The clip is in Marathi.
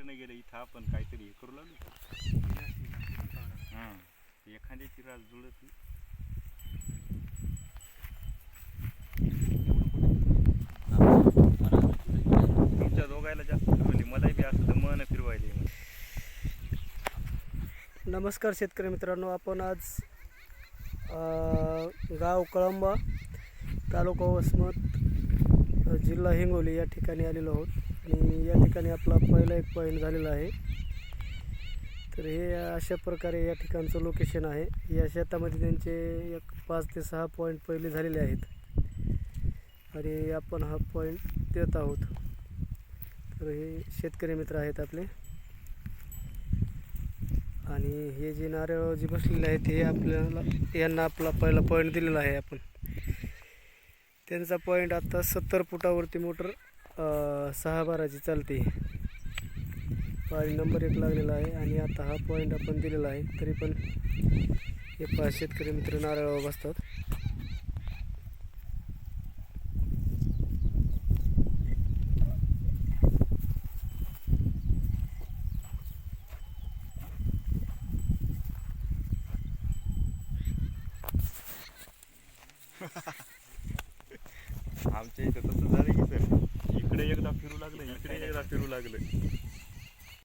तिकडे गेलं इथं आपण काहीतरी हे करू लागलो. हां एखाद्याची रास जुळत नाही. तुमच्या दोघायला जास्त फिरवली मलाही बी असं मन फिरवायले. नमस्कार शेतकरी मित्रांनो, आपण आज गाव कळंबा, तालुका वसमत, जिल्हा हिंगोली या ठिकाणी आलेलो आहोत. आणि या ठिकाणी आपला पहिला एक पॉईंट झालेला आहे. तर हे अशा प्रकारे या ठिकाणचं लोकेशन आहे. या शेतामध्ये त्यांचे एक 5 ते 6 पॉईंट पहिले झालेले आहेत आणि आपण हा पॉईंट देत आहोत. तर हे शेतकरी मित्र आहेत आपले आणि हे जे नारळ जे बसलेले आहेत हे आपल्याला यांना आपला पहिला पॉईंट दिलेला आहे. आपण त्यांचा पॉईंट आता 70 फुटावरती मोटर 6 बाराची चालते. पाळी नंबर 1 लागलेला आहे आणि आता हा पॉईंट आपण दिलेला आहे. तरी पण हे 5 शेतकरी मित्र नारळावर बसतात. आमच्या इथं तसं झालं की सर, इकडे एकदा फिरू लागलं, इकडे एकदा फिरू लागलं.